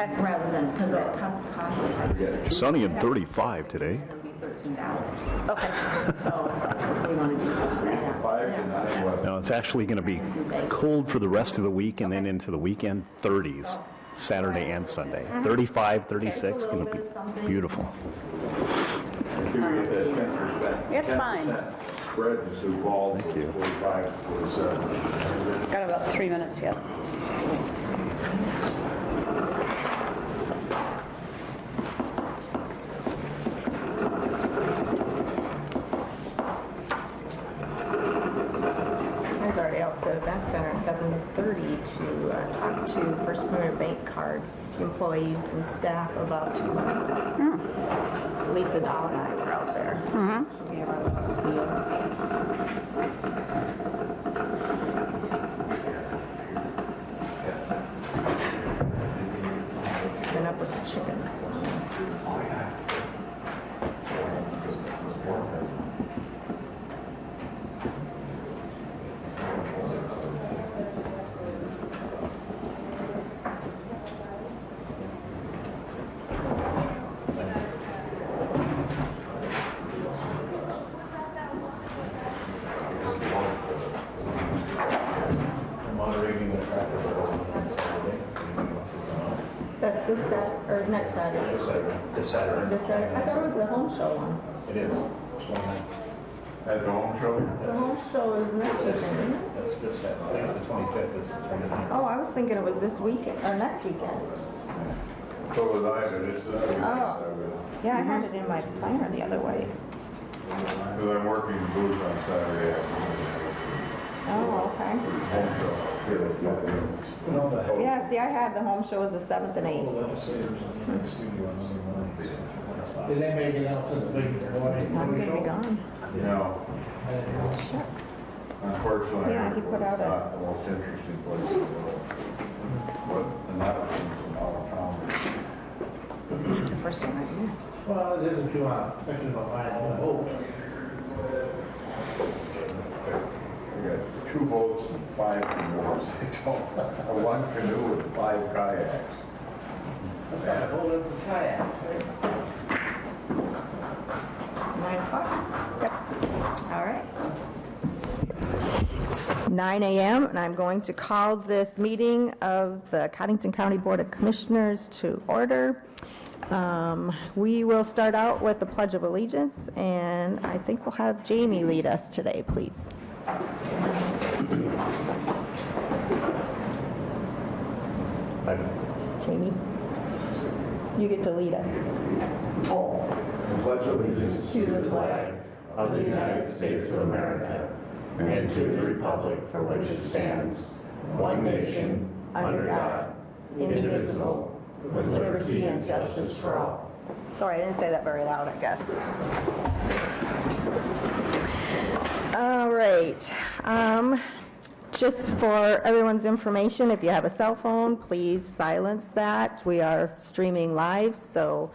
Okay. Rather than, because that cost Sunny and 35 today. is going to be $13. Okay. So it's like, if we want to do something like that. 5 to 9 west. Now, it's actually going to be cold for the rest of the week and then into the weekend, 30s, Saturday and Sunday. 35, 36, going to be beautiful. Can we get that 10%? It's fine. 10% spread to Sioux Falls. Thank you. 45 to 47. Got about 3 minutes yet. I was already out at the event center at 7:30 to talk to First Premier Bank Card employees and staff about Lisa Dow and I were out there. We have our little spiels. Been up with the chickens this morning. Moderating the traffic on Saturday. That's this Saturday, or next Saturday. This Saturday. This Saturday? I thought it was the home show one. It is. At the home show? The home show is next weekend, isn't it? That's this Saturday. Today's the 25th. This is 29th. Oh, I was thinking it was this weekend, or next weekend. So was I, but it's Oh. Yeah, I had it in my planner the other way. Because I'm working booth on Saturday afternoon. Oh, okay. Home show. Yeah, see, I had the home show as the 7th and 8th. Did they make it out to the big boy? I'm gonna be gone. No, Shucks. unfortunately, Yeah, he put out it's a- not the most interesting place in the world. But, and that was in out of town. It's the first one I missed. Well, it isn't too hard, thinking about buying a boat. We got 2 boats and 5 canoes. One canoe with 5 kayaks. That's not a boat, it's a kayak. 9 o'clock? Yep. All right. It's 9 a.m. and I'm going to call this meeting of the Cottington County Board of Commissioners to order. We will start out with the Pledge of Allegiance, and I think we'll have Jamie lead us today, please. Jamie, you get to lead us. Pledge allegiance To the flag of the United States of America and to the republic for which it stands, one nation, under God, indivisible, with liberty and justice for all. Sorry, I didn't say that very loud, I guess. All right. Just for everyone's information, if you have a cell phone, please silence that. We are streaming live, so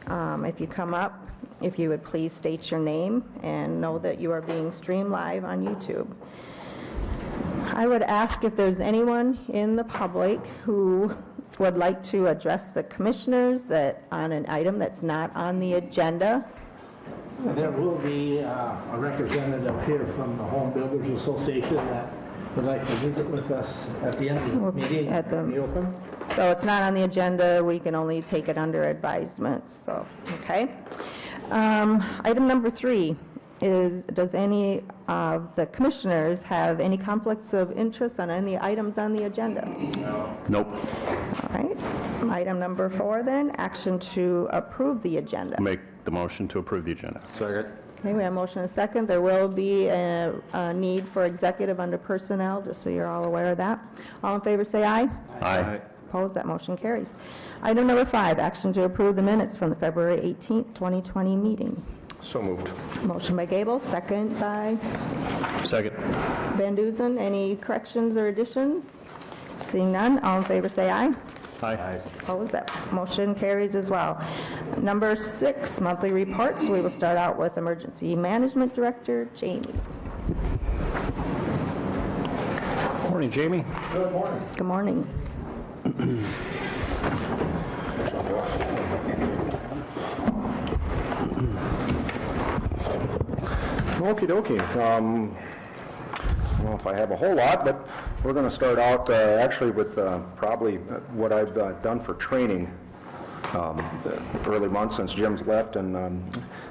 if you come up, if you would please state your name and know that you are being streamed live on YouTube. I would ask if there's anyone in the public who would like to address the commissioners on an item that's not on the agenda. There will be a representative here from the Home Builders Association that would like to visit with us at the end of the meeting. At the- in the open. So it's not on the agenda, we can only take it under advisement, so, okay. Item number 3 is, does any of the commissioners have any conflicts of interest on any items on the agenda? Nope. All right. Item number 4 then, action to approve the agenda. Make the motion to approve the agenda. Second. Okay, we have a motion and a second. There will be a need for executive under personnel, just so you're all aware of that. All in favor, say aye. Aye. Opposed, that motion carries. Item number 5, action to approve the minutes from the February 18th, 2020 meeting. So moved. Motion by Gable, second by Second. Van Duzen. Any corrections or additions? Seeing none, all in favor say aye. Aye. Opposed, that motion carries as well. Number 6, monthly reports. We will start out with Emergency Management Director, Jamie. Morning, Jamie. Good morning. Good morning. Okie dokie. I don't know if I have a whole lot, but we're going to start out actually with probably what I've done for training the early months since Jim's left. And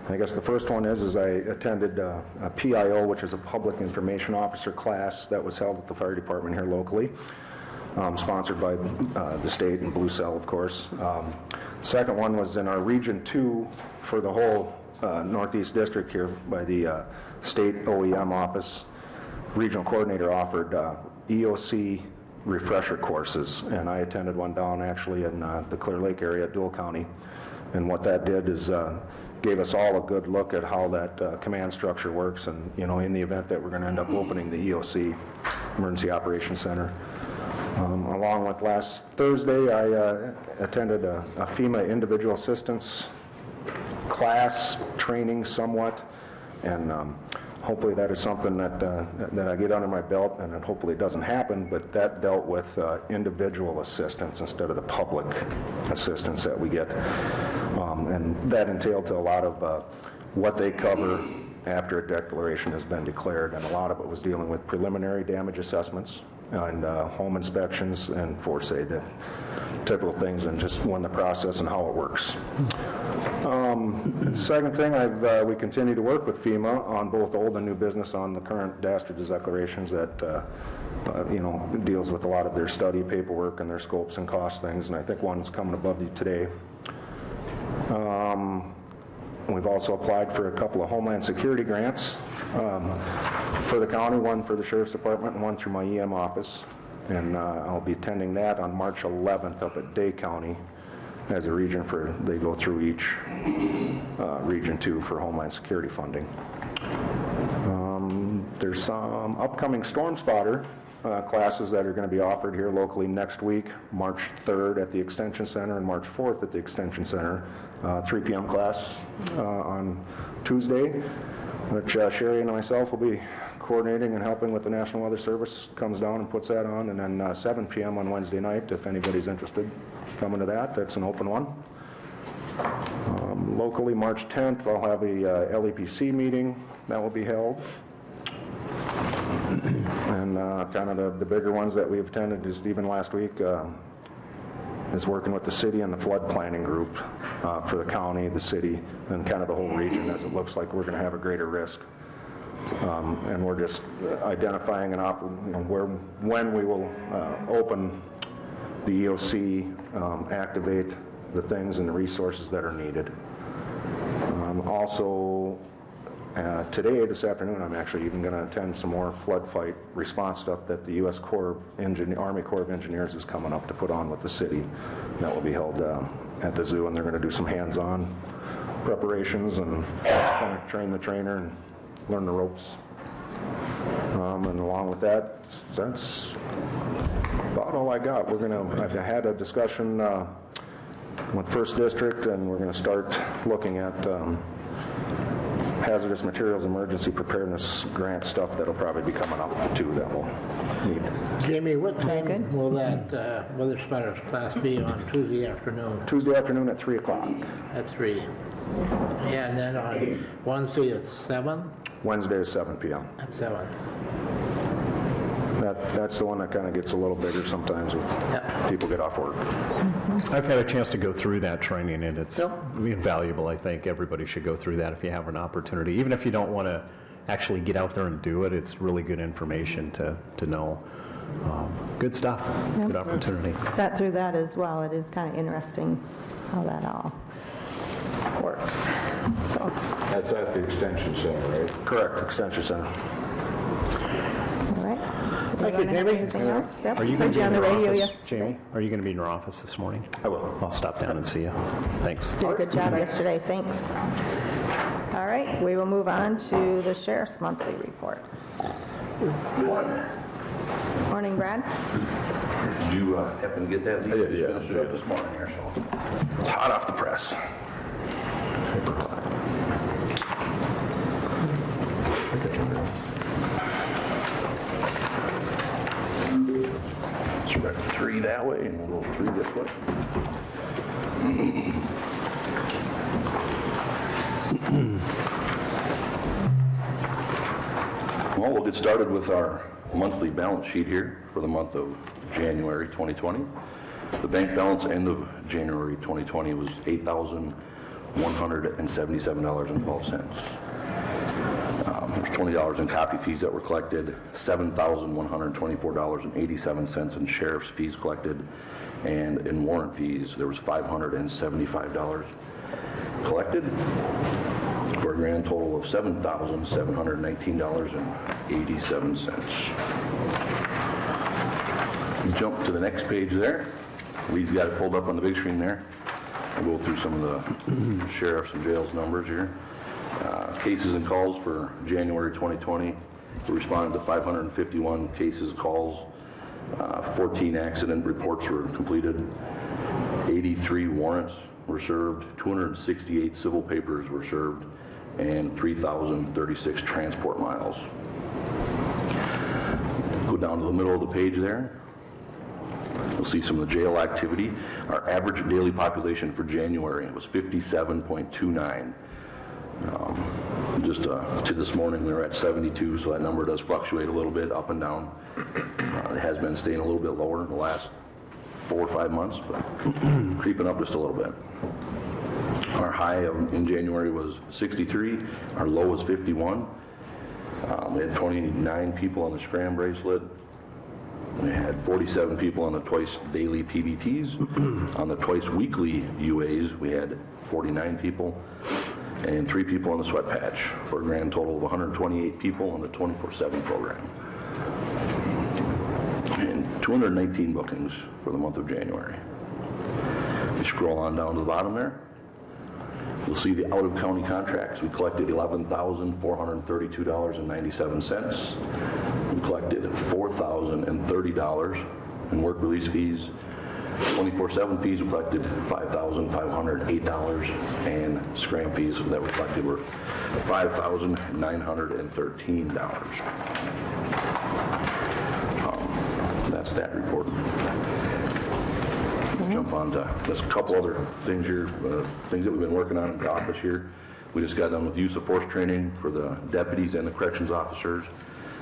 I guess the first one is I attended a PIO, which is a Public Information Officer class that was held at the fire department here locally, sponsored by the state and Blue Cell, of course. Second one was in our Region 2 for the whole Northeast District here by the state OEM office. Regional coordinator offered EOC refresher courses, and I attended one down actually in the Clear Lake area at Dual County. And what that did is gave us all a good look at how that command structure works, and in the event that we're going to end up opening the EOC, Emergency Operations Center. Along with last Thursday, I attended a FEMA individual assistance class training somewhat, and hopefully that is something that I get under my belt, and that hopefully it doesn't happen, but that dealt with individual assistance instead of the public assistance that we get. And that entailed to a lot of what they cover after a declaration has been declared, and a lot of it was dealing with preliminary damage assessments and home inspections and force aid, the typical things, and just when the process and how it works. Second thing, we continue to work with FEMA on both old and new business on the current dastardly declarations that deals with a lot of their study paperwork and their scopes and cost things, and I think one's coming above you today. We've also applied for a couple of Homeland Security grants for the county, one for the Sheriff's Department and one through my EM office. And I'll be attending that on March 11th up at Day County as a region they go through each Region 2 for Homeland Security funding. There's some upcoming Storm Spotter classes that are going to be offered here locally next week, March 3rd at the Extension Center and March 4th at the Extension Center, 3 p.m. class on Tuesday, which Sherry and myself will be coordinating and helping with the National Weather Service, comes down and puts that on, and then 7 p.m. on Wednesday night, if anybody's interested, coming to that. That's an open one. Locally, March 10th, I'll have a LEPC meeting that will be held. And kind of the bigger ones that we've attended just even last week is working with the city and the flood planning group for the county, the city, and kind of the whole region, as it looks like we're going to have a greater risk. And we're just identifying when we will open the EOC, activate the things and the resources that are needed. Also, today, this afternoon, I'm actually even going to attend some more flood fight response stuff that the U.S. Army Corps of Engineers is coming up to put on with the city. That will be held at the zoo, and they're going to do some hands-on preparations and kind of train the trainer and learn the ropes. And along with that, that's about all I got. I had a discussion with First District, and we're going to start looking at hazardous materials emergency preparedness grant stuff that'll probably be coming up too that we'll need. Jamie, what time will that Weather Spotters class be on Tuesday afternoon? Tuesday afternoon at 3 o'clock. At 3. Yeah, and then on Wednesday at 7? Wednesday is 7 p.m. At 7. That's the one that kind of gets a little bigger sometimes with people get off work. I've had a chance to go through that training, and it's invaluable. I think everybody should go through that if you have an opportunity. Even if you don't want to actually get out there and do it, it's really good information to know. Good stuff. Yep. Good opportunity. Sat through that as well. It is kind of interesting how that all works. So, That's at the Extension Center, right? Correct, Extension Center. all right. Thank you, Jamie. Anything else? Yep. Are you going Heard to be on in the your radio office, yesterday. Jamie? Are you going to be in your office this morning? I will. I'll stop down and see you. Thanks. Did a good job yesterday, thanks. All right, we will move on to the Sheriff's Monthly Report. Morning, Brad. Did you happen to get that? Yeah. Finished it up this morning here, so. It's hot off the press. Spread 3 that way and we'll go 3 this way. Well, we'll get started with our monthly balance sheet here for the month of January 2020. The bank balance end of January 2020 was $8,177.12. There's $20 in copy fees that were collected, $7,124.87 in sheriff's fees collected, and in warrant fees, there was $575 collected, for a grand total of $7,719.87. Jump to the next page there. Lee's got it pulled up on the big screen there. We'll go through some of the sheriff's and jail's numbers here. Cases and calls for January 2020. We responded to 551 cases, calls. 14 accident reports were completed. 83 warrants were served. 268 civil papers were served. And 3,036 transport miles. Go down to the middle of the page there. You'll see some of the jail activity. Our average daily population for January was 57.29. Just to this morning, we were at 72, so that number does fluctuate a little bit up and down. It has been staying a little bit lower in the last 4 or 5 months, but creeping up just a little bit. Our high in January was 63. Our low was 51. We had 29 people on the scram bracelet. We had 47 people on the twice daily PBTs. On the twice weekly UAs, we had 49 people and 3 people on the sweat patch, for a grand total of 128 people on the 24/7 program. And 219 bookings for the month of January. If you scroll on down to the bottom there, you'll see the out-of-county contracts. We collected $11,432.97. We collected $4,030 in work release fees. 24/7 fees we collected $5,508, and scram fees that were collected were $5,913. That's that report. Jump on to just a couple other things here, things that we've been working on in the office here. We just got done with use of force training for the deputies and the corrections officers.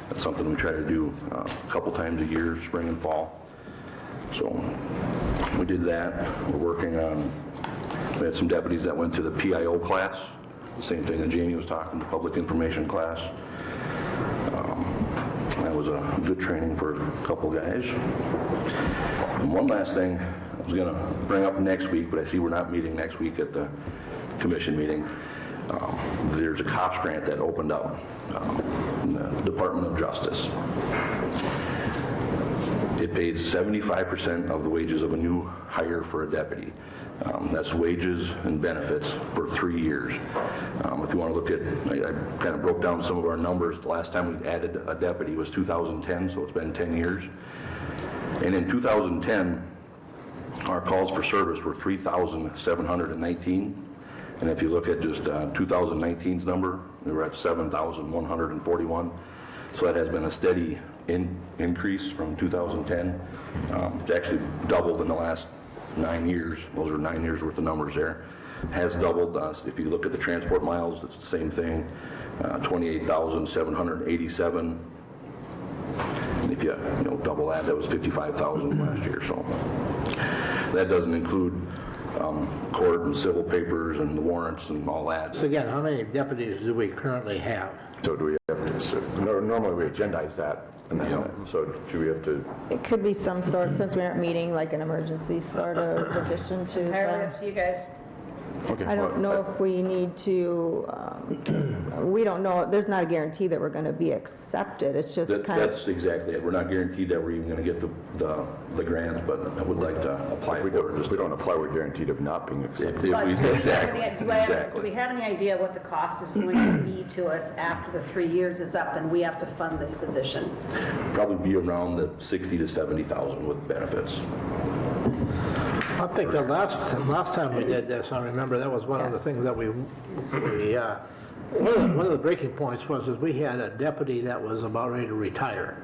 That's something we try to do a couple times a year, spring and fall. So we did that. We're working on, we had some deputies that went to the PIO class, the same thing that Jamie was talking, the public information class. That was a good training for a couple guys. And one last thing I was going to bring up next week, but I see we're not meeting next week at the commission meeting. There's a COPS grant that opened up in the Department of Justice. It pays 75% of the wages of a new hire for a deputy. That's wages and benefits for 3 years. If you want to look at, I kind of broke down some of our numbers. The last time we added a deputy was 2010, so it's been 10 years. And in 2010, our calls for service were 3,719. And if you look at just 2019's number, we were at 7,141. So that has been a steady increase from 2010. It's actually doubled in the last 9 years. Those are 9 years worth of numbers there. Has doubled. If you look at the transport miles, it's the same thing. 28,787. And if you double that, that was 55,000 last year. So that doesn't include court and civil papers and the warrants and all that. So again, how many deputies do we currently have? So do we have to, normally we agendize that, and then, so do we have to? It could be some sort, since we aren't meeting, like an emergency sort of addition to Entirely up the... to you guys. Okay. I don't know if we need to, we don't know, there's not a guarantee that we're going to be accepted. It's just kind of... That's exactly it. We're not guaranteed that we're even going to get the grant, but I would like to apply for it. If we don't apply, we're guaranteed of not being accepted. If we- But Exactly. do we have any idea what the cost is going to be to us after the 3 years is up and we have to fund this position? Probably be around the 60 to 70,000 with benefits. I think the last time we did this, I remember that was one of the things that one of the breaking points was we had a deputy that was about ready to retire.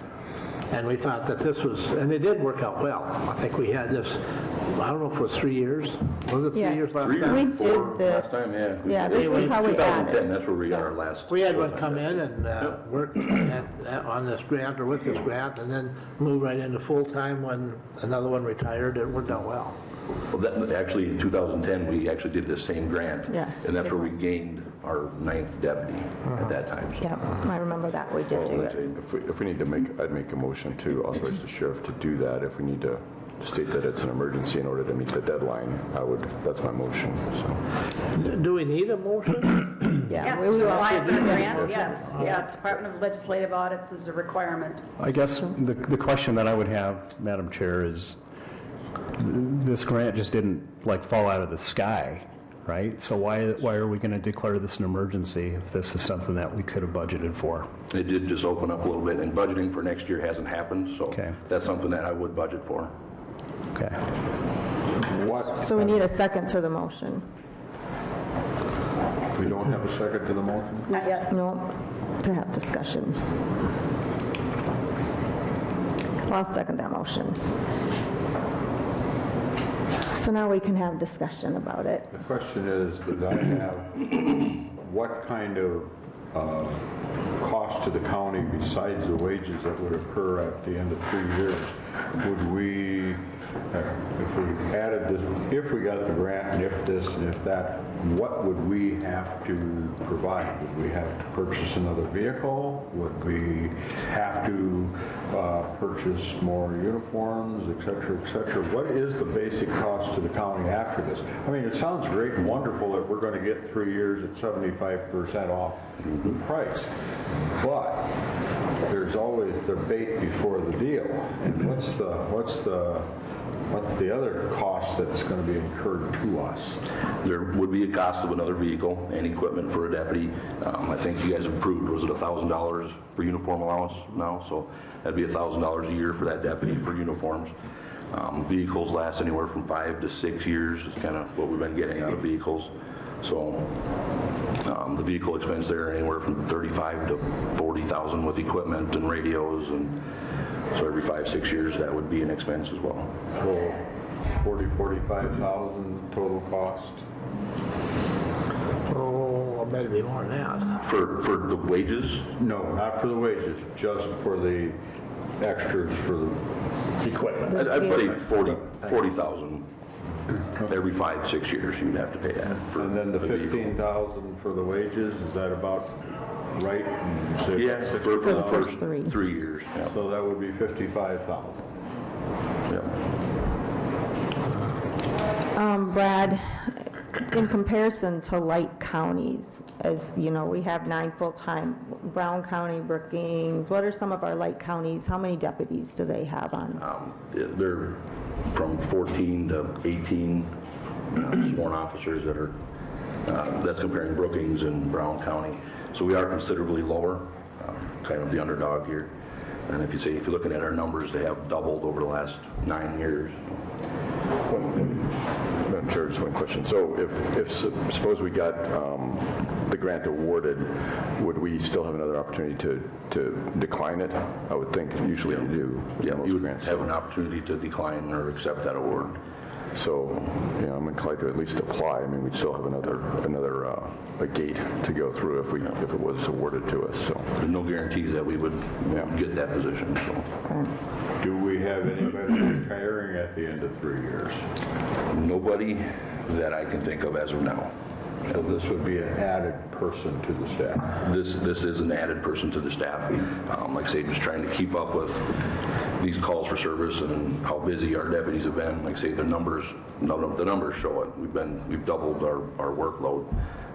And we thought that this was, and it did work out well. I think we had this I don't know if it was 3 years. Was it 3 Yes. years last 3 time? years We did before this. last time, yeah. Yeah, this is how we got 2010, it. that's where we got our last. We had one come in and work on this grant or with this grant, and then move right into full-time when another one retired. It worked out well. Well, that, actually, in 2010, we actually did the same grant. Yes, And that's it where we was. gained our 9th deputy at that time. so. Yeah, I remember that, we did do it. If we need to I'd make a motion to authorize the sheriff to do that. If we need to state that it's an emergency in order to meet the deadline, that's my motion, so. Do we need a motion? Yeah, we to will apply also for the do grant, that. yes, yes. Department of Legislative Audits is a requirement. I guess the question that I would have, Madam Chair, is this grant just didn't like fall out of the sky, right? So why are we going to declare this an emergency if this is something that we could have budgeted for? It did just open up a little bit, and budgeting for next year hasn't happened, so Okay. that's something that I would budget for. Okay. So we need a second to the motion. We don't have a second to the motion? Not yet. No, to have discussion. I'll second that motion. So now we can have discussion about it. The question is, does I have, what kind of cost to the county besides the wages that would occur at the end of 3 years? Would we, if we added this, if we got the grant, and if this, and if that, what would we have to provide? Would we have to purchase another vehicle? Would we have to purchase more uniforms, et cetera, et cetera? What is the basic cost to the county after this? I mean, it sounds great and wonderful that we're going to get 3 years at 75% off the price, but there's always the bait before the deal. And what's the other cost that's going to be incurred to us? There would be a cost of another vehicle and equipment for a deputy. I think you guys approved, was it $1,000 for uniform allowance now? So that'd be $1,000 a year for that deputy for uniforms. Vehicles last anywhere from 5 to 6 years is kind of what we've been getting out of vehicles. So the vehicle expense there anywhere from $35,000 to $40,000 with equipment and radios, and so every 5-6 years that would be an expense as well. So 45,000 total cost? Oh, I bet it'd be more than that. For the wages, No, not for the wages, just for the extras for the equipment. I'd pay 40,000 every 5-6 years. You'd have to pay that for And then the vehicle. 15,000 for the wages, is that about right? Say Yeah, about for the 60,000? first three. 3 years. Yeah. So that would be 55,000. Yeah. Brad, in comparison to light counties, as you know, we have 9 full-time, Brown County, Brookings, what are some of our light counties? How many deputies do they have on? They're from 14 to 18 sworn officers that are, that's comparing Brookings and Brown County. So we are considerably lower, kind of the underdog here. And if you're looking at our numbers, they have doubled over the last 9 years. Madam Chair, just one question. So if suppose we got the grant awarded, would we still have another opportunity to decline it? I would think usually you do. Yeah, most you would grants. have an opportunity to decline or accept that award. So, I'm inclined to at least apply. I mean, we'd still have another a gate to go through if it was awarded to us, so. There's no guarantees that we would get that position, so. Do we have anybody retiring at the end of 3 years? Nobody that I can think of as of now. So this would be an added person to the staff? This is an added person to the staff. Like I say, just trying to keep up with these calls for service and how busy our deputies have been. Like I say, the numbers show it. We've doubled our workload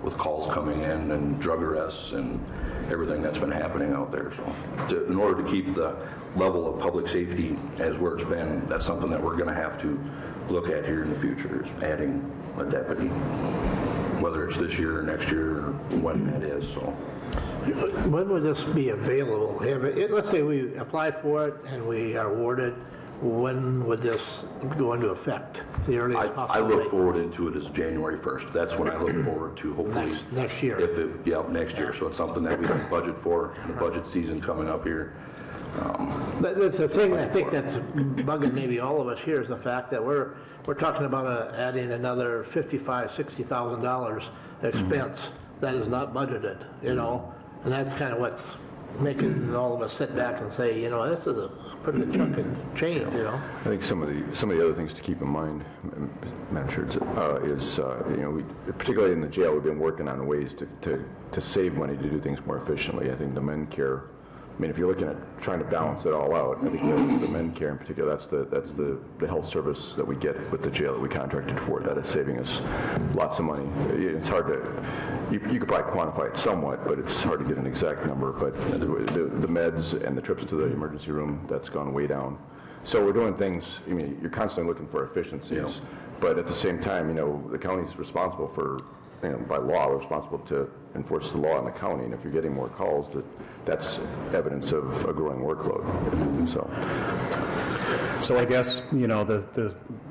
with calls coming in and drug arrests and everything that's been happening out there. So in order to keep the level of public safety as where it's been, that's something that we're going to have to look at here in the future, is adding a deputy, whether it's this year or next year or when that is. So When would this be available? Let's say we apply for it and we are awarded, when would this go into effect? The earliest I possible look date? forward into it as January 1st. That's when I look forward to hopefully. Next year. Next year. So it's something that we can budget for, the budget season coming up here. That's the thing, I think that's bugging maybe all of us here is the fact that we're talking about adding another $55,000, $60,000 expense that is not budgeted, you know? And that's kind of what's making all of us sit back and say, you know, this is a pretty good chunk of change, you know? I think some of the other things to keep in mind, Madam Chair, is you know, particularly in the jail, we've been working on ways to save money to do things more efficiently. I think the men care. I mean, if you're looking at trying to balance it all out, I think the men care in particular, that's the health service that we get with the jail that we contracted for. That is saving us lots of money. It's hard to, you could probably quantify it somewhat, but it's hard to get an exact number. But the meds and the trips to the emergency room, that's gone way down. So we're doing things, I mean, you're constantly looking for efficiencies, but at the same time, you know, the county's responsible for, you know, by law, we're responsible to enforce the law in the county, and if you're getting more calls, that's evidence of a growing workload. So I guess, you know,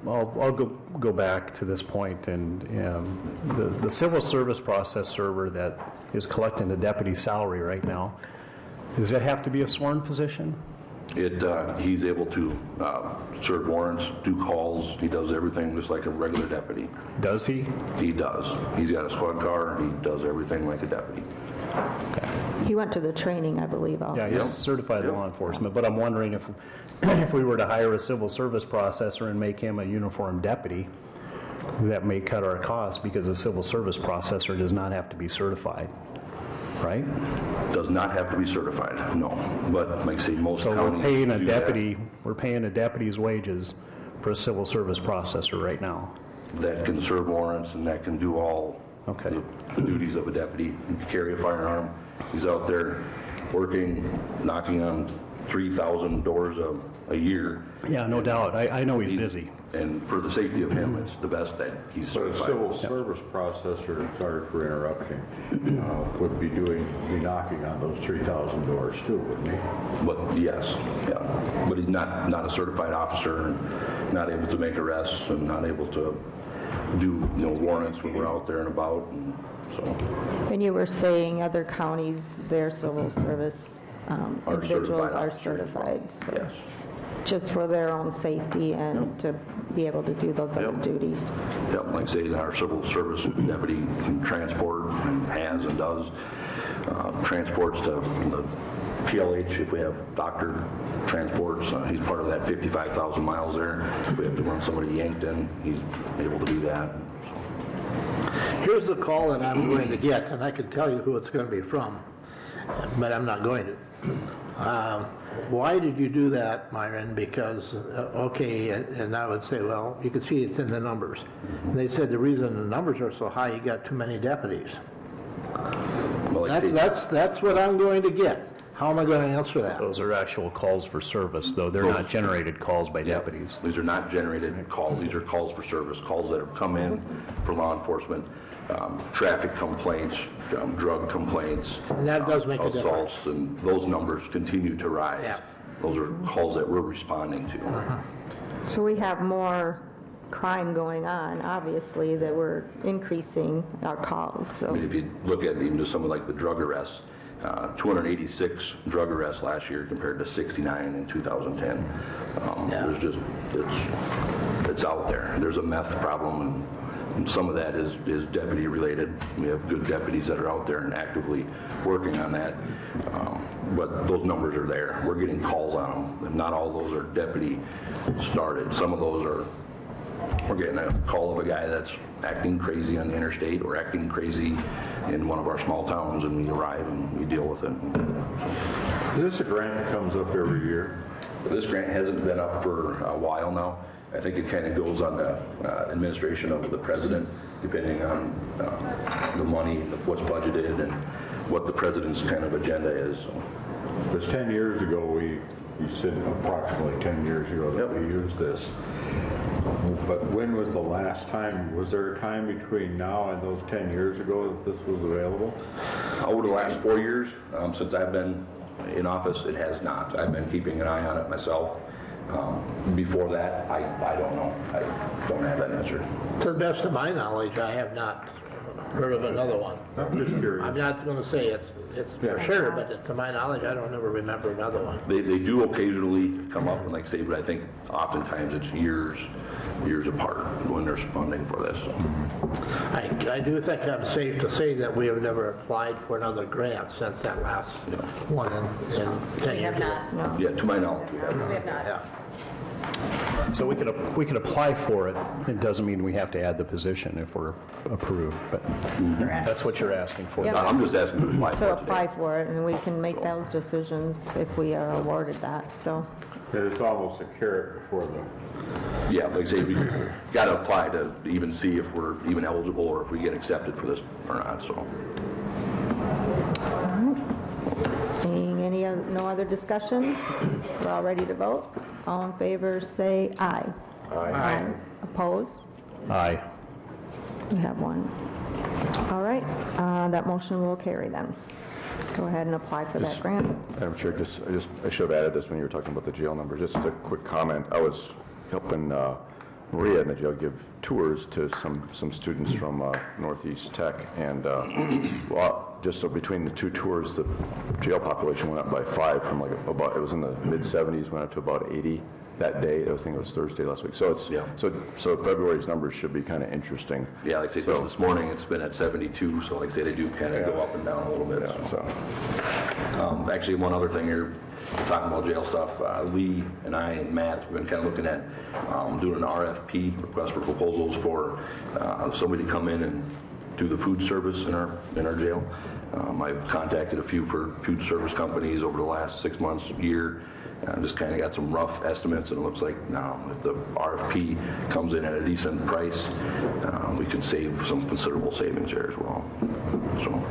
I'll go back to this point, and the civil service process server that is collecting the deputy salary right now, does it have to be a sworn position? He's able to serve warrants, do calls. He does everything just like a regular deputy. Does he? He does. He's got a squad car. He does everything like a deputy. He went to the training, I believe, also. Yeah, he's certified law enforcement, but I'm wondering if we were to hire a civil service processor and make him a uniformed deputy, that may cut our costs because a civil service processor does not have to be certified, right? Does not have to be certified, no. But like I say, most So counties we're paying a deputy's wages for a civil service processor right now. that can serve warrants and that can do all Okay. the duties of a deputy. He can carry a firearm. He's out there working, knocking on 3,000 doors a year. Yeah, no doubt. I know he's busy. And for the safety of him, it's the best that he's But a certified. civil service processor, sorry for interrupting, would be knocking on those 3,000 doors too, wouldn't he? But yes, yeah. But he's not a certified officer, and not able to make arrests, and not able to do, you know, warrants when we're out there and about, and so. And you were saying other counties, their civil service Are individuals certified are officers. certified. So Yes. just for their own safety and to be able to do those other Yep. duties. Yep, like I say, our civil service deputy can transport, and has and does, transports to the PLH if we have doctor transports. He's part of that 55,000 miles there. If we have to run somebody to Yankton, he's able to do that. Here's the call that I'm going to get, and I can tell you who it's going to be from, but I'm not going to. Why did you do that, Myron? Because, okay, and I would say, well, you can see it's in the numbers. And they said the reason the numbers are so high, you got too many deputies. Well, like I say, That's what I'm going to get. How am I going to answer that? Those are actual calls for service, though. They're not generated calls by deputies. These are not generated calls. These are calls for service, calls that have come in for law enforcement, traffic complaints, drug complaints. And that does make a difference. Assaults, and those numbers continue to rise. Yeah. Those are calls that we're responding to. So we have more crime going on, obviously, that we're increasing our calls, I so. mean, if you look at even just some of like the drug arrests, 286 drug arrests last year compared to 69 in 2010. There's just, it's out there. There's a meth problem, and some of that is deputy related. We have good deputies that are out there and actively working on that. But those numbers are there. We're getting calls on them. Not all those are deputy started. Some of those are, we're getting a call of a guy that's acting crazy on the interstate or acting crazy in one of our small towns, and we arrive and we deal with it. Is this a grant that comes up every year? This grant hasn't been up for a while now. I think it kind of goes on the administration of the president, depending on the money, what's budgeted, and what the president's kind of agenda is. So. Because 10 years ago, you said approximately 10 years ago that we used this. But when was the last time? Was there a time between now and those 10 years ago that this was available? Over the last 4 years, since I've been in office, it has not. I've been keeping an eye on it myself. Before that, I don't know. I don't have that answer. To the best of my knowledge, I have not heard of another one. I'm just curious. I'm not gonna say it's for sure, but to my knowledge, I don't ever remember another one. They do occasionally come up and like say, but I think oftentimes it's years apart when there's funding for this. So. I do think I'm safe to say that we have never applied for another grant since that last one in 10 We years. have not. Yeah, to my knowledge. We have not. Yeah. So we could apply for it. It doesn't mean we have to add the position if we're approved, but that's what you're asking for. Yep. I'm just asking to apply for To it apply today. for it, and we can make those decisions if we are awarded that, so. It's almost a carrot before the, Yeah, like I say, we got to apply to even see if we're even eligible or if we get accepted for this or not, so. Seeing no other discussion, we're all ready to vote. All in favor, say aye. Aye. Opposed? Aye. We have one. All right, that motion will carry then. Go ahead and apply for that grant. Madam Chair, I should have added this when you were talking about the jail numbers. Just a quick comment. I was helping Maria in the jail give tours to some students from Northeast Tech, and well, just so between the two tours, the jail population went up by 5 from like about, it was in the mid-70s, went up to about 80 that day. I think it was Thursday last week. So it's so February's numbers should be kind of interesting. Yeah, like I say, just this morning it's been at 72, so like I say, they do kind of go up and down a little bit. Yeah, so. Actually, one other thing here, talking about jail stuff, Lee and I and Matt, we've been kind of looking at doing an RFP, request for proposals for somebody to come in and do the food service in our jail. I've contacted a few for food service companies over the last 6 months, year. Just kind of got some rough estimates, and it looks like if the RFP comes in at a decent price, we can save some considerable savings there as well. So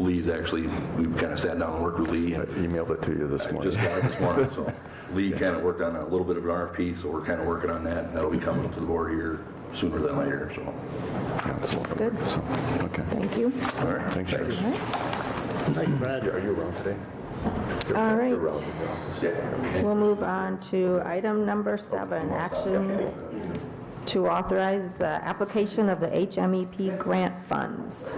Lee's actually, we've kind of sat down and worked with Lee. And I emailed it to you this morning. just got it this morning, so Lee kind of worked on a little bit of an RFP, so we're kind of working on that. That'll be coming to the board here sooner than later, so. That's good. Okay. Thank you. All right, thanks. All right. Thank you, Brad. Are you around today? All right. We'll move on to item number 7, action to authorize the application of the HMEP grant funds.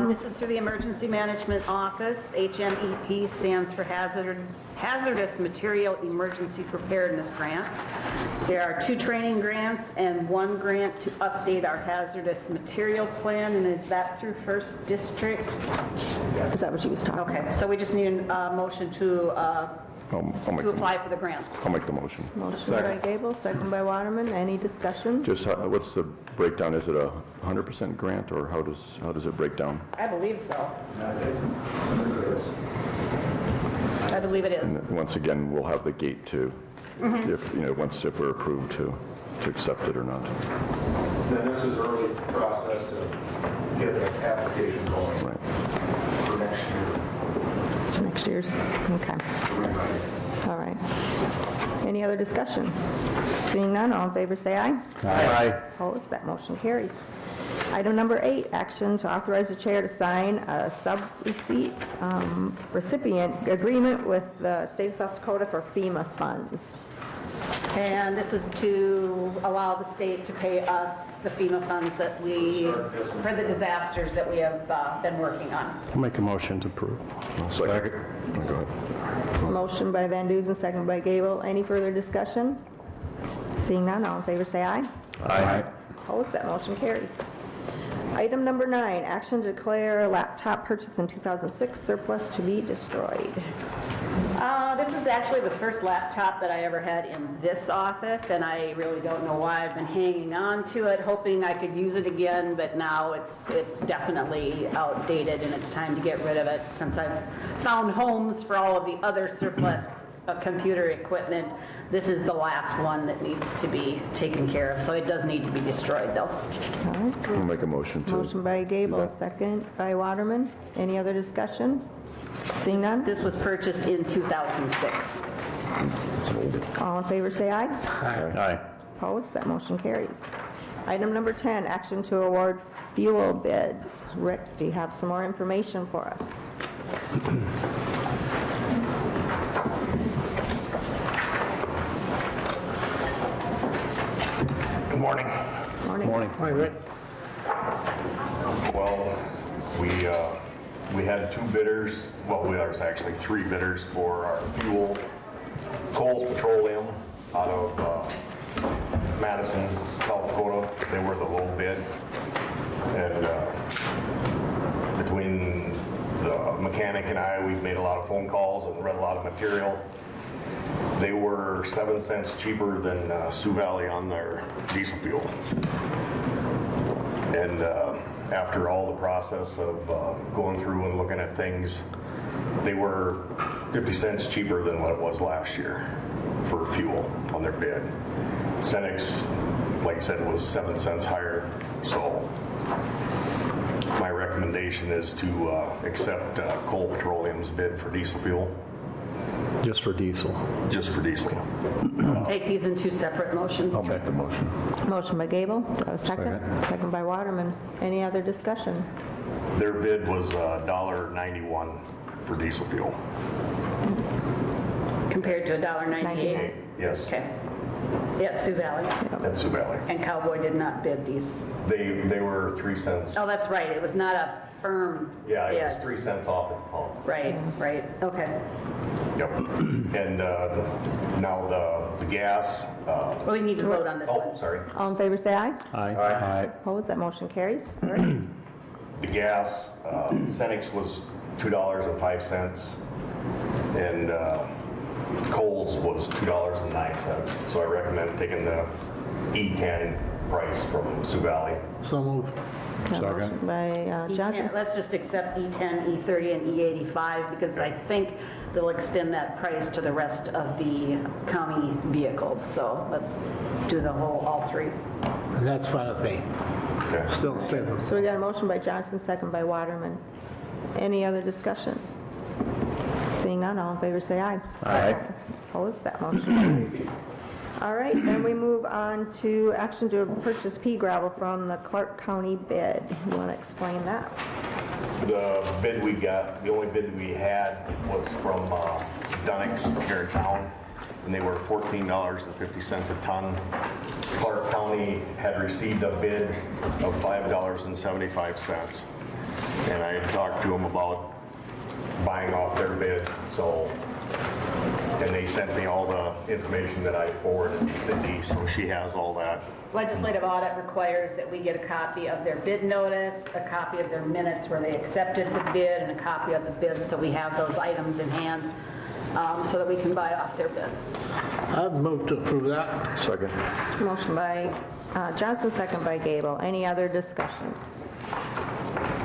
This is through the Emergency Management Office. HMEP stands for Hazardous Material Emergency Preparedness Grant. There are 2 training grants and 1 grant to update our hazardous material plan, and is that through First District? Is that what you was talking about? Okay, so we just need a motion to apply for the grants. I'll make the motion. Motion by Gable, second by Waterman. Any discussion? Just what's the breakdown? Is it a 100% grant, or how does it break down? I believe so. I believe it is. And once again, we'll have the gate to, if we're approved to accept it or not. Then this is early process to get the application going Right. for next year. It's next year's? Okay. All right. Any other discussion? Seeing none, all in favor say aye. Aye. Opposed, that motion carries. Item number 8, action to authorize the chair to sign a sub-receipt recipient agreement with the state of South Dakota for FEMA funds. And this is to allow the state to pay us the FEMA funds that for the disasters that we have been working on. I'll make a motion to approve. Second. Go ahead. Motion by Van Duzen, second by Gable. Any further discussion? Seeing none, all in favor say aye. Aye. Opposed, that motion carries. Item number 9, action to declare laptop purchase in 2006 surplus to be destroyed. This is actually the first laptop that I ever had in this office, and I really don't know why. I've been hanging on to it, hoping I could use it again, but now it's definitely outdated, and it's time to get rid of it. Since I've found homes for all of the other surplus computer equipment, this is the last one that needs to be taken care of, so it does need to be destroyed, though. All right. I'll make a motion to. Motion by Gable, second by Waterman. Any other discussion? Seeing none? This was purchased in 2006. All in favor say aye. Aye. Opposed, that motion carries. Item number 10, action to award fuel bids. Rick, do you have some more information for us? morning. Morning. Morning. Hi, Rick. Well, we had two bidders, well, there's actually three bidders for our fuel. Coles Petroleum out of Madison, South Dakota. They were the low bid. And between the mechanic and I, we've made a lot of phone calls and read a lot of material. They were 7 cents cheaper than Sioux Valley on their diesel fuel. And after all the process of going through and looking at things, they were 50 cents cheaper than what it was last year for fuel on their bid. Cenex, like I said, was 7 cents higher. So my recommendation is to accept Cole Petroleum's bid for diesel fuel. Just for diesel. Just for diesel. Take these in two separate motions. I'll make the motion. Motion by Gable, do I have a second? Second by Waterman. Any other discussion? Their bid was $1.91 for diesel fuel. Compared to $1.98. Yes, Okay. Yeah, Sioux Valley. at Sioux Valley. And Cowboy did not bid these. They were 3 cents. Oh, that's right, it was not a firm Yeah, it was bid. 3 cents off at the pump. Right, okay. Yep. And now the gas. Well, we need to vote on this Oh, one. sorry. All in favor, say aye. Aye. Opposed, that motion carries. All right. The gas, Cenex was $2.05, and Kohl's was $2.09. So I recommend taking the E10 price from Sioux Valley. So moved. Got a motion by Johnson. E10, let's just accept E10, E30, and E85, because I think they'll extend that price to the rest of the county vehicles. So let's do the whole, all three. And that's fine with me. Okay. Still stay the So we got a motion by Johnson, second by Waterman. Any other discussion? Seeing none, all in favor say aye. Aye. Opposed, that motion carries. All right, then we move on to action to purchase pea gravel from the Clark County bid. You want to explain that? The bid we got, the only bid we had was from Dunix here in town, and they were $14.50 a ton. Clark County had received a bid of $5.75, and I had talked to them about buying off their bid, so, and they sent me all the information that I forwarded to Cindy, so she has all that. Legislative audit requires that we get a copy of their bid notice, a copy of their minutes where they accepted the bid, and a copy of the bid, so we have those items in hand so that we can buy off their bid. I've moved to approve that. Second. Motion by Johnson, second by Gable. Any other discussion?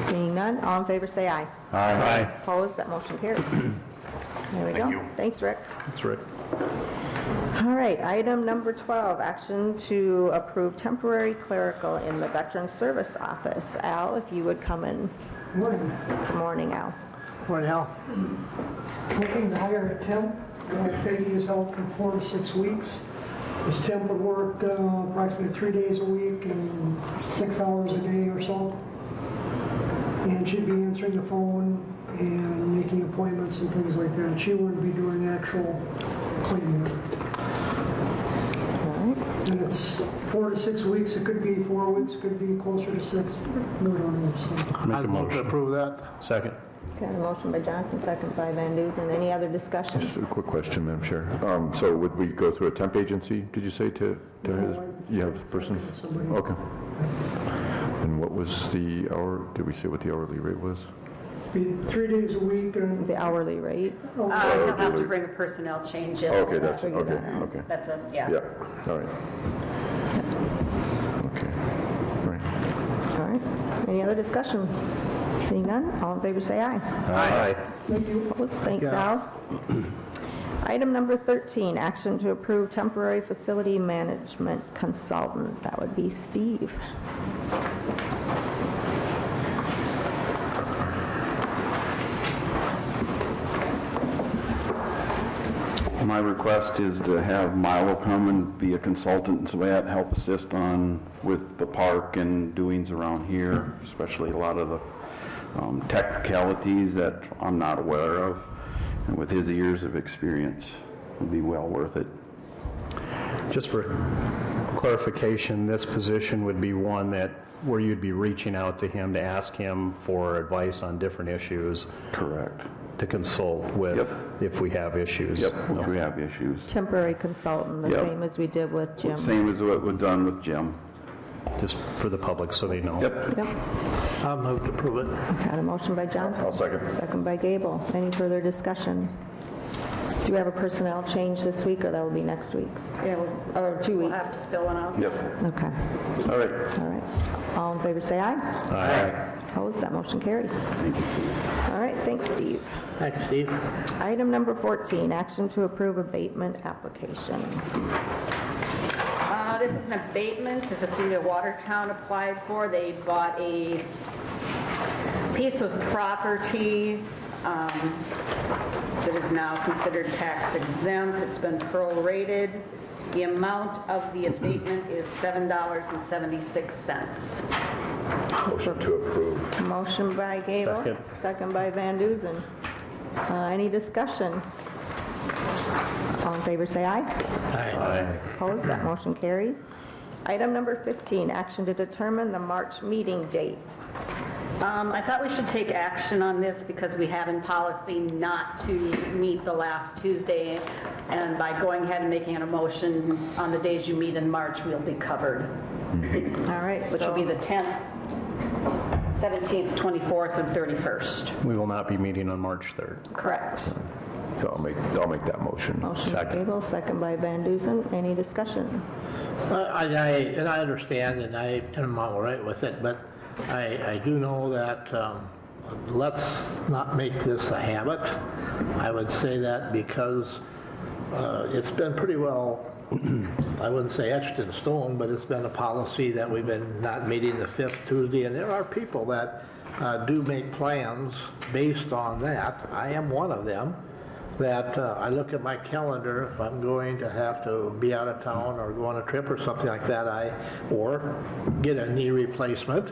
Seeing none, all in favor say aye. Aye. Opposed, that motion carries. There we go. Thank you. Thanks, Rick. That's right. All right, item number 12, action to approve temporary clerical in the Veteran Service Office. Al, if you would come in. Morning. Good morning, Al. Morning, Al. Looking to hire a temp, Peggy is out for 4 to 6 weeks. This temp would work approximately 3 days a week and 6 hours a day or so. And she'd be answering the phone and making appointments and things like that. She wouldn't be doing actual cleaning. And it's 4 to 6 weeks. It could be 4 weeks, could be closer to 6. We don't know. So. Make a I've moved to motion. approve that. Second. Got a motion by Johnson, second by Van Duzen. Any other discussion? Just a quick question, Madam Chair. So would we go through a temp agency, did you say, to his, you have a person? Somebody. Okay. And what was the hour, did we say what the hourly rate was? Be 3 days a week and The hourly rate? You'll have to bring a personnel change in. Okay, that's, figured okay, that out. okay. That's a, yeah. Yeah, all right. Okay, all right. All right. Any other discussion? Seeing none, all in favor say aye. Aye. Opposed? Thanks, Al. Item number 13, action to approve temporary facility management consultant. That would be Steve. My request is to have Milo come and be a consultant and so that help assist with the park and doings around here, especially a lot of the technicalities that I'm not aware of. And with his years of experience, it'd be well worth it. Just for clarification, this position would be one that, where you'd be reaching out to him to ask him for advice on different issues, Correct. to consult with Yep. if we have issues. Yep, if we have issues. Temporary consultant, the Yep. same as we did with Jim. Same as what was done with Jim. Just for the public so they know. Yep. Yep. I'll move to approve it. Got a motion by Johnson. I'll second. Second by Gable. Any further discussion? Do we have a personnel change this week, or that will be next week's? Yeah, Or 2 we'll weeks? have to fill it out. Yep. Okay, All right. all right. All in favor, say aye. Aye. Opposed, that motion carries. Thank you, Steve. All right, thanks, Steve. Thanks, Steve. Item number 14, action to approve abatement application. This is an abatement that the city of Watertown applied for. They bought a piece of property that is now considered tax exempt. It's been prorated. The amount of the abatement is $7.76. Motion to approve. Motion by Gable. Second. Second by Van Duzen. Any discussion? All in favor, say aye. Aye. Opposed, that motion carries. Item number 15, action to determine the March meeting dates. I thought we should take action on this because we have in policy not to meet the last Tuesday, and by going ahead and making a motion on the days you meet in March, we'll be covered, All right, which will be so the 10th, 17th, 24th, and 31st. We will not be meeting on March 3rd. Correct. So I'll make that motion. motion by Second. Gable, second by Van Duzen. Any discussion? I understand, and I'm all right with it, but I do know that let's not make this a habit. I would say that because it's been pretty well, I wouldn't say etched in stone, but it's been a policy that we've been not meeting the 5th Tuesday, and there are people that do make plans based on that. I am one of them. That I look at my calendar, if I'm going to have to be out of town or go on a trip or something like that, or get a knee replacement,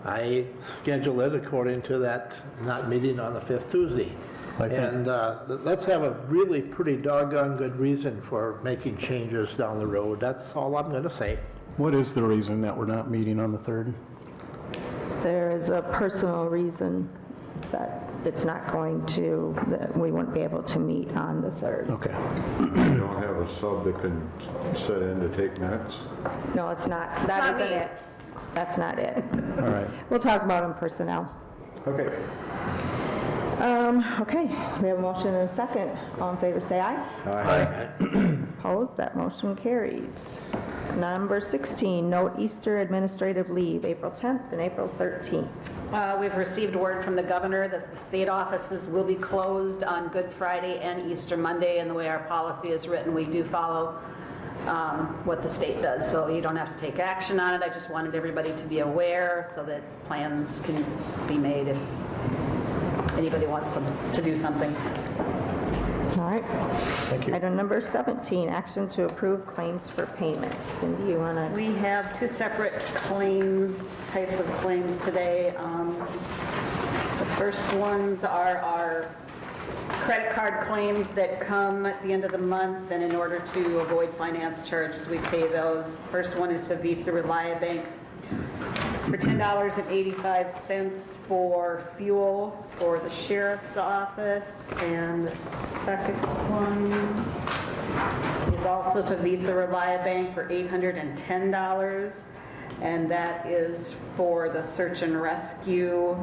I schedule it according to that not meeting on the 5th Tuesday. I think- And let's have a really pretty doggone good reason for making changes down the road. That's all I'm going to say. What is the reason that we're not meeting on the 3rd? There is a personal reason that it's not going to, that we wouldn't be able to meet on the 3rd. Okay. You don't have a sub that can sit in to take minutes? No, it's not. That not isn't me. it. That's not it. All right. We'll talk about in personnel. Okay. Okay, we have a motion and a second. All in favor, say aye. Aye. Opposed, that motion carries. Number 16, note Easter administrative leave, April 10th and April 13th. We've received word from the governor that the state offices will be closed on Good Friday and Easter Monday, and the way our policy is written, we do follow what the state does, so you don't have to take action on it. I just wanted everybody to be aware so that plans can be made if anybody wants to do something. All right. Thank you. Item number 17, action to approve claims for payment. Cindy, you want to? We have two separate types of claims today. The first ones are our credit card claims that come at the end of the month, and in order to avoid finance charges, we pay those. First one is to Visa Reliabank for $10.85 for fuel for the sheriff's office, and the second one is also to Visa Reliabank for $810, and that is for the search and rescue,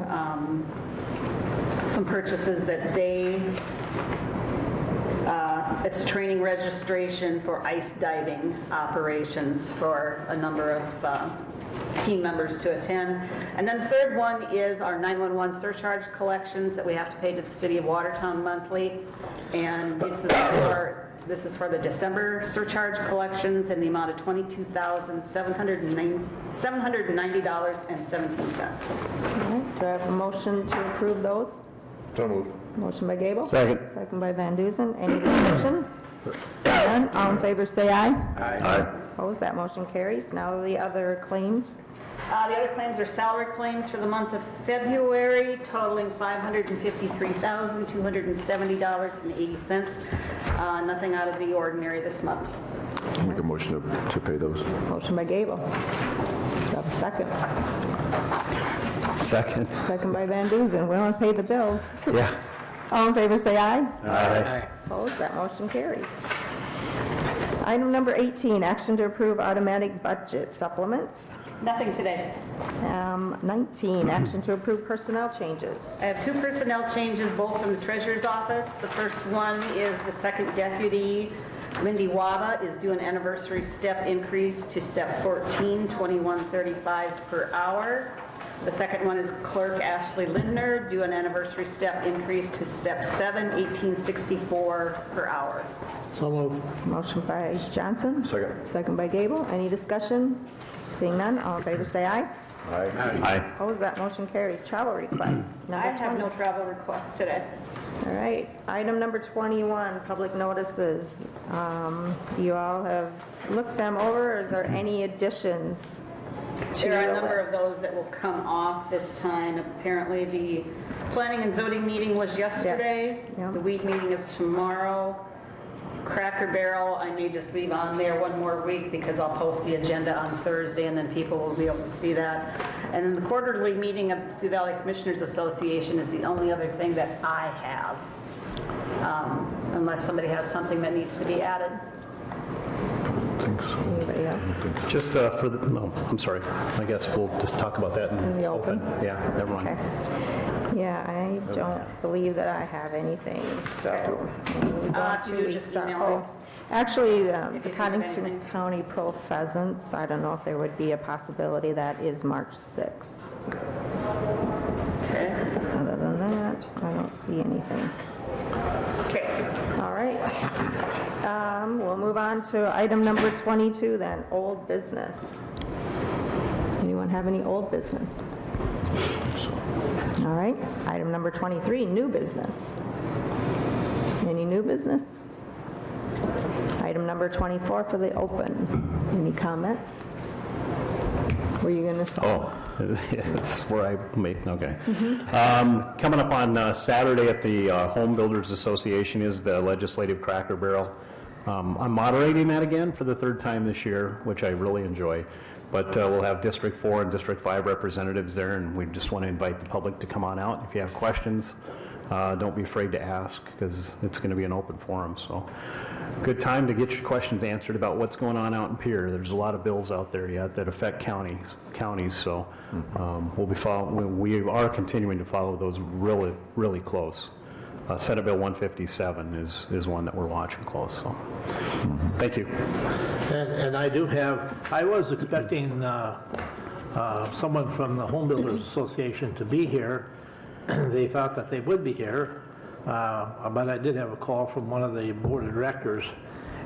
some purchases that they, it's a training registration for ice diving operations for a number of team members to attend. And then the third one is our 911 surcharge collections that we have to pay to the city of Watertown monthly. And this is for the December surcharge collections in the amount of $22,790.17. All right, do I have a motion to approve those? So moved. Motion by Gable. Second. Second by Van Duzen. Any discussion? Seeing none, all in favor say aye. Aye. Opposed, that motion carries. Now the other claims. The other claims are salary claims for the month of February, totaling $553,270.80. Nothing out of the ordinary this month. Make a motion to pay those. Motion by Gable. Do I have a second? Second. Second by Van Duzen. We want to pay the bills. Yeah. All in favor, say aye. Aye. Opposed, that motion carries. Item number 18, action to approve automatic budget supplements. Nothing today. 19, action to approve personnel changes. I have 2 personnel changes, both from the treasurer's office. The first one is the second deputy, Lindy Waba, is due an anniversary step increase to step 14, $21.35 per hour. The second one is clerk Ashley Lindner, due an anniversary step increase to step 7, $18.64 per hour. So moved. Motion by Johnson. Second. Second by Gable. Any discussion? Seeing none, all in favor say aye. Aye. Aye. Opposed, that motion carries. Travel requests. I Number have 20. no travel requests today. All right, item number 21, public notices. You all have looked them over. Is there any additions to There are the a number of list? those that will come off this time. Apparently, the planning and zoning meeting was yesterday. Yes, yeah. The weed meeting is tomorrow. Cracker Barrel, I may just leave on there one more week because I'll post the agenda on Thursday and then people will be able to see that. And then the quarterly meeting of the Sioux Valley Commissioners Association is the only other thing that I have. Unless somebody has something that needs to be added. Anybody else? Just for the, no, I'm sorry. I guess we'll just talk about that In the open? Yeah, never mind. Okay. Yeah, I don't believe that I have anything, so. we'll go on You 2 just weeks. email me. Oh, actually, If the you think of Cottington anything. County Pro Pheasants, I don't know if there would be a possibility. That is March 6th. Okay. Other than that, I don't see anything. Okay. All right. We'll move on to item number 22 then, old business. Anyone have any old business? All right. Item number 23, new business. Any new business? Item number 24 for the open. Any comments? Were you going to? Oh, that's where I make, okay. Coming up on Saturday at the Home Builders Association is the legislative Cracker Barrel. I'm moderating that again for the 3rd time this year, which I really enjoy. But we'll have District 4 and District 5 representatives there, and we just want to invite the public to come on out. If you have questions, don't be afraid to ask, because it's going to be an open forum. So, good time to get your questions answered about what's going on out in Pierre. There's a lot of bills out there yet that affect counties. So, we are continuing to follow those really, really close. Senate Bill 157 is one that we're watching close. So, thank you. And I was expecting someone from the Home Builders Association to be here. They thought that they would be here, but I did have a call from one of the board of directors,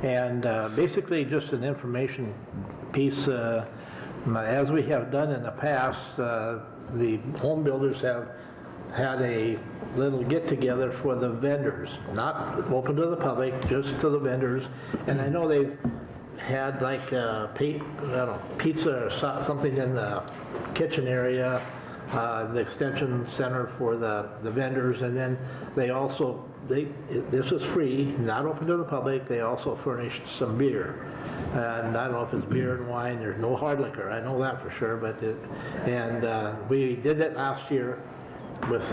and basically just an information piece. As we have done in the past, the home builders have had a little get-together for the vendors, not open to the public, just to the vendors. And I know they've had like pizza or something in the kitchen area, the extension center for the vendors, and then they also, this is free, not open to the public, they also furnished some beer. And I don't know if it's beer and wine, there's no hard liquor, I know that for sure, but we did it last year with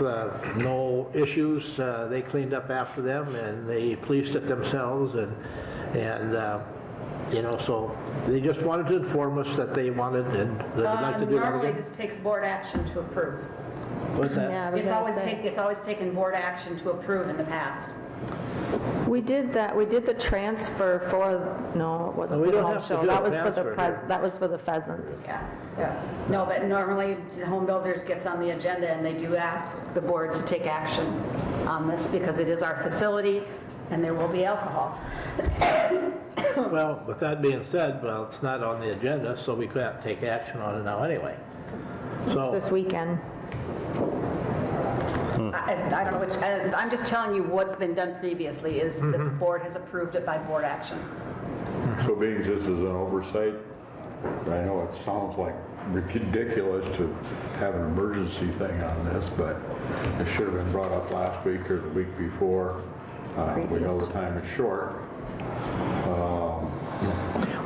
no issues. They cleaned up after them and they policed it themselves, and so they just wanted to inform us that they wanted and they'd like to do that Normally, again. this takes board action to approve. What's that? Yeah, I was It's gonna say. it's always taken board action to approve in the past. We did that, we did the transfer for, no, it wasn't No, we for the don't home have to show. do That a was for the transfer here. that was for the pheasants. Yeah. No, but normally, the home builders gets on the agenda and they do ask the board to take action on this because it is our facility and there will be alcohol. Well, with that being said, well, it's not on the agenda, so we can't take action on it now anyway. So, This weekend. I don't know which, I'm just telling you what's been done previously is the board has approved it by board action. So being this is an oversight, I know it sounds like ridiculous to have an emergency thing on this, but it should have been brought up last week or the week before. We know the time is short.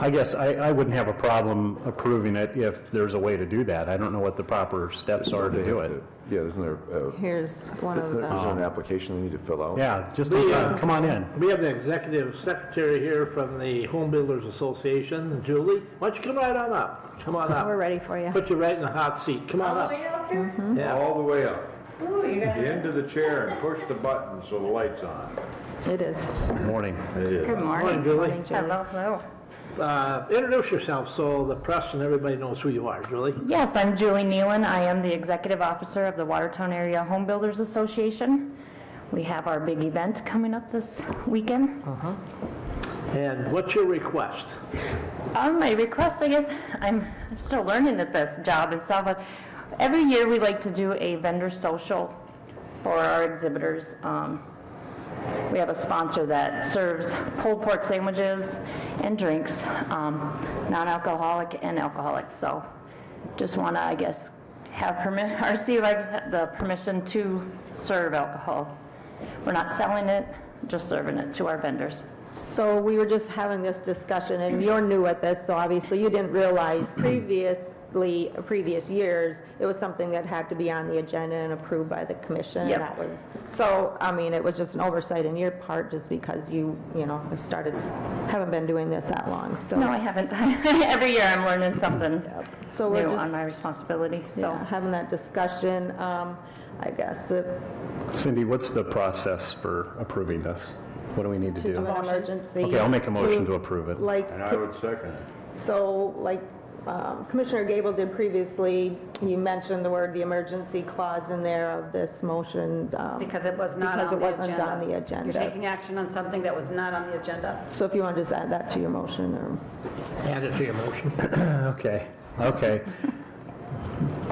I guess I wouldn't have a problem approving it if there's a way to do that. I don't know what the proper steps are to do it. Yeah, isn't there, Here's one of is there the, an application they need to fill out? Yeah, just The, come on in. We have the executive secretary here from the Home Builders Association, Julie. Why don't you come right on up? Come on up. we're ready for you. Put you right in the hot seat. Come on up. Yeah. All the way up. Into the chair and push the button so the light's on. It is. Morning. Good morning, Julie. Morning, Julie. Hello. Introduce yourself so the press and everybody knows who you are, Julie. Yes, I'm Julie Nealon. I am the executive officer of the Watertown Area Home Builders Association. We have our big event coming up this weekend. And what's your request? My request, I guess, I'm still learning at this job and stuff, but every year we like to do a vendor social for our exhibitors. We have a sponsor that serves pulled pork sandwiches and drinks, non-alcoholic and alcoholic. So just want to, I guess, have see like the permission to serve alcohol. We're not selling it, just serving it to our vendors. So we were just having this discussion, and you're new at this, so obviously you didn't realize previous years, it was something that had to be on the agenda and approved by the commission. Yep. That was, so, I mean, it was just an oversight on your part, just because you haven't been doing this that long, so. No, I haven't. Every year I'm learning something So we're new just, on my responsibility, so. yeah, having that discussion, I guess, Cindy, what's the process for approving this? What do we need to to do do? an emergency. Okay, I'll make a motion to approve it. Like, And I would second it. so, like Commissioner Gable did previously, he mentioned the emergency clause in there of this motion. Because it was not on the Because agenda. it wasn't on the agenda. You're taking action on something that was not on the agenda. So if you want to just add that to your motion, or, Add it to your motion. Okay.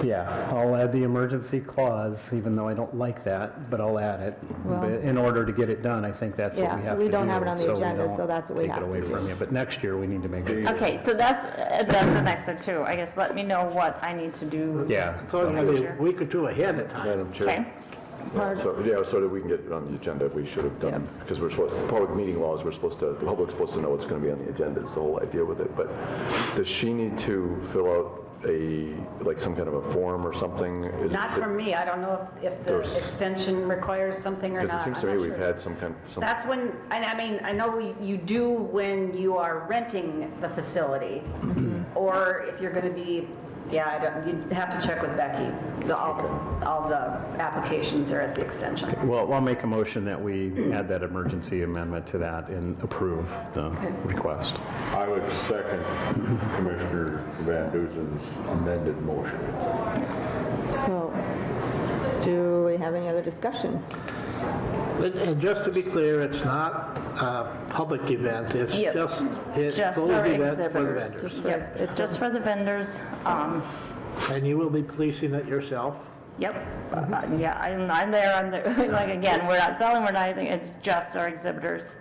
Yeah, I'll add the emergency clause, even though I don't like that, but I'll add it. Well- But in order to get it done, I think that's what Yeah, we have to do. we don't have it on the so we agenda, don't so that's what we take it have to away do. from you. But next year, we need to make it. Okay, so that's the next one too. I guess let me know what I need to do. Yeah. It's only gonna be a week or two ahead of time. Madam Chair? Okay? So that we can get it on the agenda, we should have done, because public meeting laws, the public's supposed to know what's going to be on the agenda, it's the whole idea with it. But does she need to fill out some kind of a form or something? Not from me. I don't know if the There's- extension requires something or Because not. it seems I'm to me not we've sure. had some. That's when, I know you do when you are renting the facility, or if you're going to be, you'd have to check with Becky. All the applications are at the extension. Well, I'll make a motion that we add that emergency amendment to that and approve the request. I would second Commissioner Van Duzen's amended motion. so, do we have any other discussion? And just to be clear, it's not a public event, it's Yep. it's Just closed our event for the exhibitors. vendors. Yep, It's just for the vendors. And you will be policing it yourself? Yep. Yeah, I'm there. Like, again, we're not selling, we're not anything. It's just our exhibitors.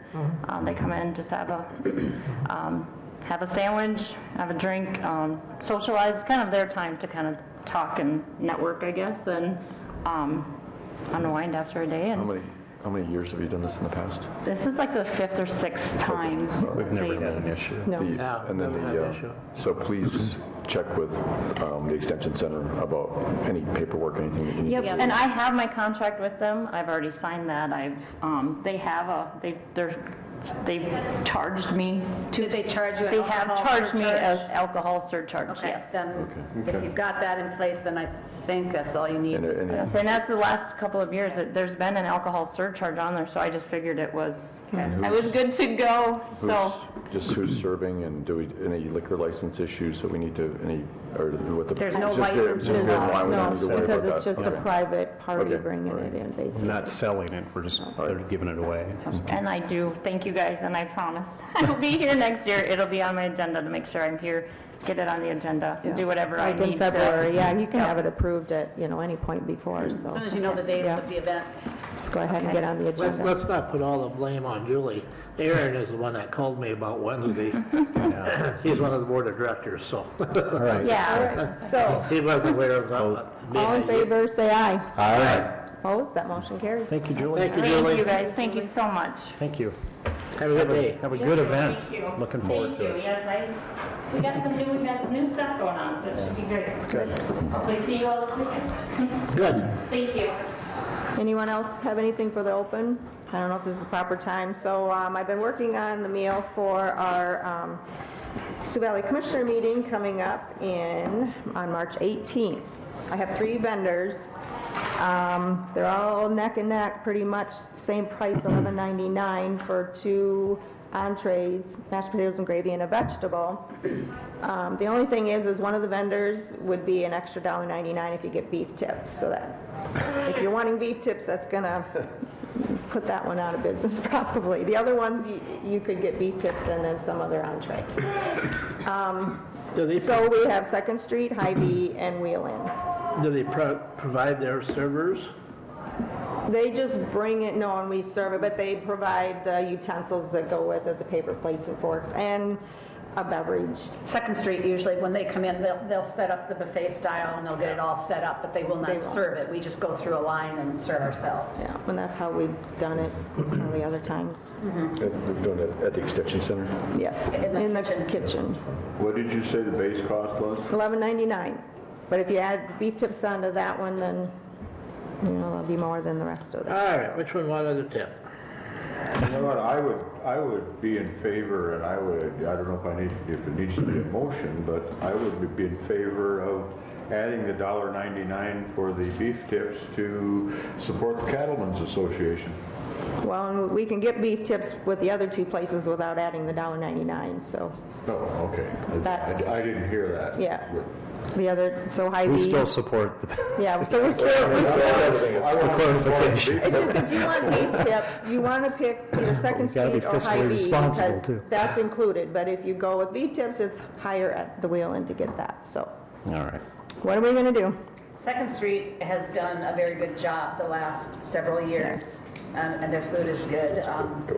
They come in, just have a sandwich, have a drink, socialize. It's kind of their time to kind of talk and network, I guess, and unwind after a day. And How many years have you done this in the past? this is like the 5th or 6th time. We've never they've- had an issue. No. Yeah, And then never had an issue. so please check with the Extension Center about any paperwork, anything that you need to Yep, do. and I have my contract with them. I've already signed that. They've charged me to. Did they charge you an They have alcohol charged me surcharge? an alcohol surcharge, Okay, yes. then if you've got that in place, then I think that's all you need. Yes, and that's the last couple of years. There's been an alcohol surcharge on there, so I just figured it was, I was good to go, so. Just who's serving, and do we, any liquor license issues that we need to, or what the... There's no just beer- license just beer and wine, we don't need to worry Because about it's that. just a Okay. private party Okay, bringing all it right. in, We're basically. not selling it, they're giving it away. And I do, thank you guys, and I promise I'll be here next year. It'll be on my agenda to make sure I'm here, get it on the agenda, do whatever I Like need in to. February, yeah, you can Yep. have it approved at, any point before, so. As soon as you know the dates Yeah. of the event. Just go ahead and get on the agenda. Let's not put all the blame on Julie. Aaron is the one that called me about Wednesday. He's one of the board of directors, so All right. Yeah, So, he wasn't aware of that. all in favor, say aye. Aye. Opposed, that motion carries. Thank you, Julie. Thank you, thank Julie. you guys, thank you so much. Thank you. Have a good day. Have a good event. Thank you. Looking forward to Thank you, it. yes, we got new stuff going on, so it should be great. It's good. Hopefully see you all this weekend. Good. Thank you. Anyone else have anything for the open? I don't know if this is the proper time. So I've been working on the meal for our Sioux Valley Commissioner meeting coming up on March 18th. I have 3 vendors. They're all neck and neck, pretty much same price, $11.99 for 2 entrees, mashed potatoes and gravy, and a vegetable. The only thing is one of the vendors would be an extra $1.99 if you get beef tips. So that if you're wanting beef tips, that's gonna put that one out of business probably. The other ones you could get beef tips and then some other entree. So we have 2nd Street, Hy-Vee, and Wheel-In. Do they provide their servers? They just bring it, no, and we serve it, but they provide the utensils that go with it, the paper plates and forks, and a beverage. 2nd Street, usually when they come in, they'll set up the buffet style and they'll get it all set up, but they will They not won't. serve it. We just go through a line and serve ourselves. Yeah, and that's how we've done it all the other times. We're doing it at the Extension Center? Yes, in the kitchen. What did you say the base cost was? $11.99. But if you add beef tips onto that one, then, it'll be more than the rest of All it. right, which one wanted a tip? You know what, I would be in favor, and I don't know if it needs to be a motion, but I would be in favor of adding the $1.99 for the beef tips to support the Cattlemen's Association. Well, and we can get beef tips with the other 2 places without adding the $1.99, so, Oh, okay. That's- I didn't hear that. yeah. The other, so Hy-Vee. We still support the Yeah, so we're still, clarification. it's just if you want beef tips, you want to pick either 2nd gotta be Street or fiscally Hy-Vee, responsible, because too. that's included. But if you go with beef tips, it's higher at the Wheel-In to get that, so. All right. What are we going to do? 2nd Street has done a very good job the last several years, and their food is good.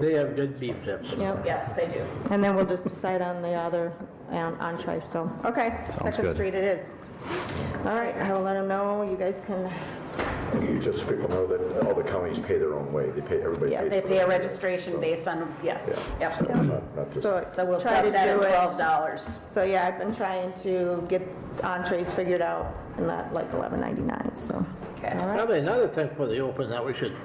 They have good beef tips. Yep. Yes, they do. And then we'll just decide on the other entree, so, okay. Sounds 2nd good. Street it is. All right, I will let them know, you guys can, Just so people know that all the counties pay their own way. They pay, everybody Yeah, pays. They for pay a their- registration based on, yes, yep. So not just- so So we'll try to set that do at it. $12. So, yeah, I've been trying to get entrees figured out, and not like $11.99, so. Okay. All right. Probably another thing for the open that we should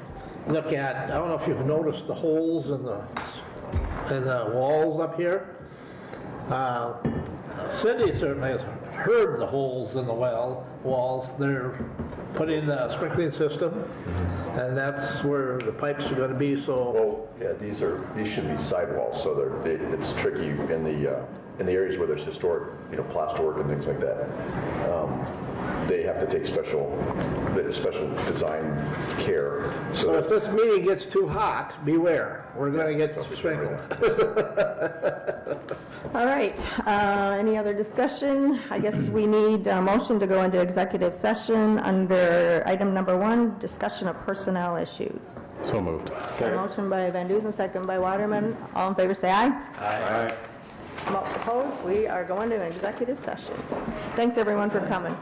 look at, I don't know if you've noticed the holes in the walls up here. Cindy certainly has heard the holes in the walls. They're putting the sprinkling system, and that's where the pipes are gonna be, so. Well, yeah, these should be sidewalls, so it's tricky in the areas where there's historic, plasterwork and things like that. They have to take special design care. So if this meeting gets too hot, beware, we're gonna get sprinkled. All right, any other discussion? I guess we need a motion to go into executive session under item number 1, discussion of personnel issues. So moved. A motion by Van Duzen, second by Waterman. All in favor, say aye. Aye. Opposed? We are going to an executive session. Thanks, everyone, for coming.